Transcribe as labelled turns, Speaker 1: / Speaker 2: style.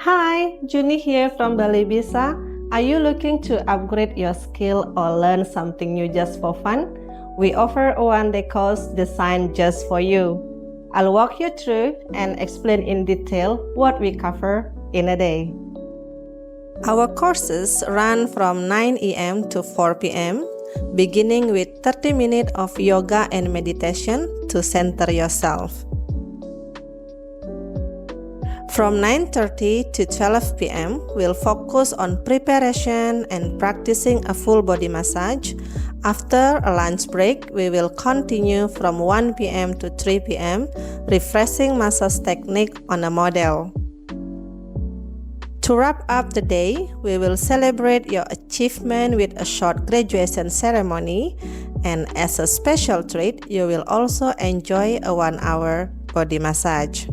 Speaker 1: Hi, Juni here from Bali BISA. Are you looking to upgrade your skill or learn something new just for fun? We offer a one-day course designed just for you. I'll walk you through and explain in detail what we cover in a day. Our courses run from 9 a.m. to 4 p.m., beginning with 30 minutes of yoga and meditation to center yourself. From 9:30 to 12 p.m., we'll focus on preparation and practicing a full body massage. After a lunch break, we will continue from 1 p.m. to 3 p.m., refreshing massage technique on a model. To wrap up the day, we will celebrate your achievement with a short graduation ceremony, and as a special treat, you will also enjoy a 1-hour body massage.